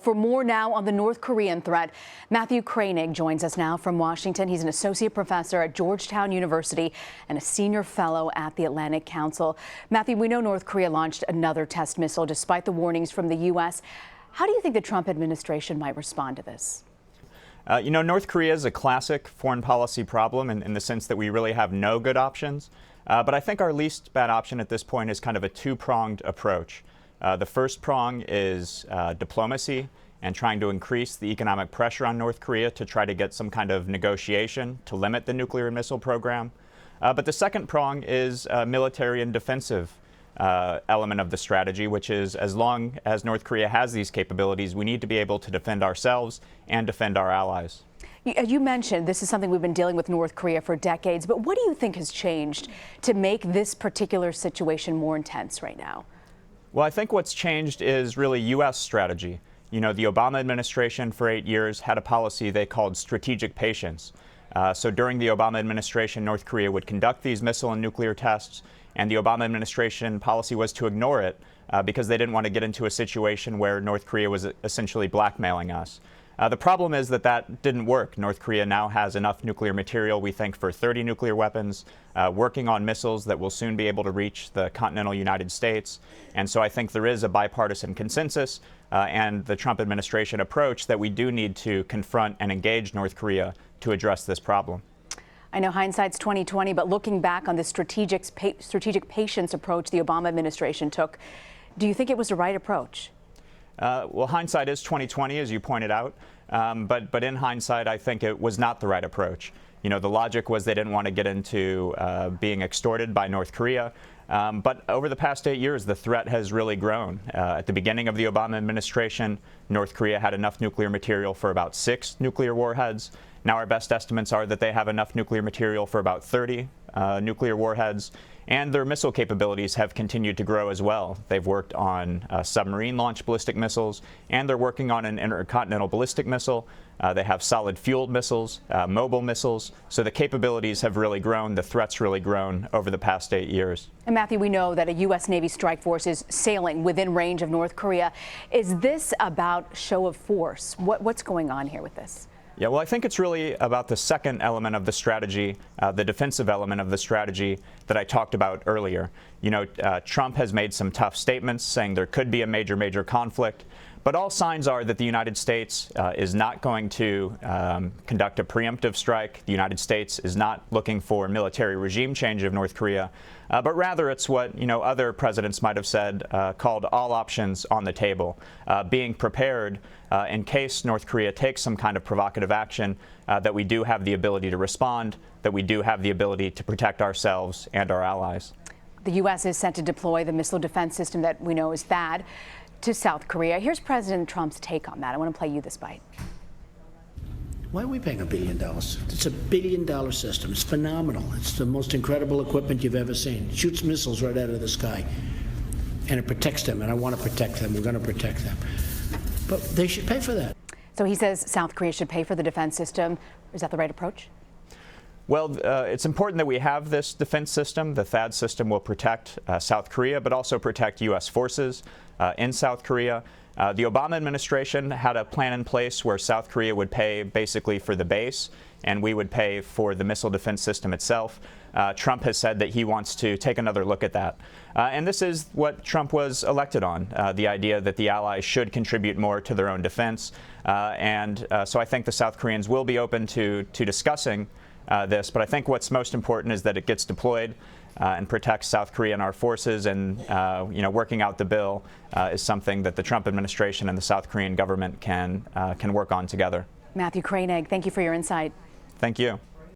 For more now on the North Korean threat, Matthew Kroenig joins us now from Washington. He's an associate professor at Georgetown University and a senior fellow at the Atlantic Council. Matthew, we know North Korea launched another test missile despite the warnings from the U.S. How do you think the Trump administration might respond to this? North Korea is a classic foreign policy problem in the sense that we really have no good options. But I think our least bad option at this point is kind of a two-pronged approach. The first prong is diplomacy and trying to increase the economic pressure on North Korea to try to get some kind of negotiation to limit the nuclear and missile program. But the second prong is a military and defensive element of the strategy, which is as long as North Korea has these capabilities, we need to be able to defend ourselves and defend our allies. As you mentioned, this is something we've been dealing with North Korea for decades, but what do you think has changed to make this particular situation more intense right now? Well, I think what's changed is really U.S. strategy. The Obama administration for 8 years had a policy they called strategic patience. So during the Obama administration, North Korea would conduct these missile and nuclear tests, and the Obama administration policy was to ignore it because they didn't want to get into a situation where North Korea was essentially blackmailing us. The problem is that didn't work. North Korea now has enough nuclear material, we think, for 30 nuclear weapons, working on missiles that will soon be able to reach the continental United States. And so I think there is a bipartisan consensus and the Trump administration approach that we do need to confront and engage North Korea to address this problem. I know hindsight's 20/20, but looking back on the strategic patience approach the Obama administration took, do you think it was the right approach? Well, hindsight is 20/20, as you pointed out, but in hindsight, I think it was not the right approach. The logic was they didn't want to get into being extorted by North Korea. But over the past 8 years, the threat has really grown. At the beginning of the Obama administration, North Korea had enough nuclear material for about 6 nuclear warheads. Now our best estimates are that they have enough nuclear material for about 30 nuclear warheads. And their missile capabilities have continued to grow as well. They've worked on submarine-launched ballistic missiles, and they're working on an intercontinental ballistic missile. They have solid-fueled missiles, mobile missiles. So the capabilities have really grown. The threat's really grown over the past 8 years. And Matthew, we know that a U.S. Navy strike force is sailing within range of North Korea. Is this about show of force? What's going on here with this? Yeah, well, I think it's really about the second element of the strategy, the defensive element of the strategy that I talked about earlier. Trump has made some tough statements saying there could be a major conflict, but all signs are that the United States is not going to conduct a preemptive strike. The United States is not looking for military regime change of North Korea, but rather it's what other presidents might have said, called all options on the table, being prepared in case North Korea takes some kind of provocative action, that we do have the ability to respond, that we do have the ability to protect ourselves and our allies. The U.S. is set to deploy the missile defense system that we know is THAAD to South Korea. Here's President Trump's take on that. I want to play you this bite. Why are we paying $1 billion? It's $1 billion system. It's phenomenal. It's the most incredible equipment you've ever seen. It shoots missiles right out of the sky. And it protects them, and I want to protect them. We're going to protect them. But they should pay for that. So he says South Korea should pay for the defense system. Is that the right approach? Well, it's important that we have this defense system. The THAAD system will protect South Korea, but also protect U.S. forces in South Korea. The Obama administration had a plan in place where South Korea would pay basically for the base, and we would pay for the missile defense system itself. Trump has said that he wants to take another look at that. And this is what Trump was elected on, the idea that the allies should contribute more to their own defense. So I think the South Koreans will be open to discussing this, but I think what's most important is that it gets deployed and protects South Korea and our forces, and working out the bill is something that the Trump administration and the South Korean government can work on together. Matthew Kroenig, thank you for your insight. Thank you.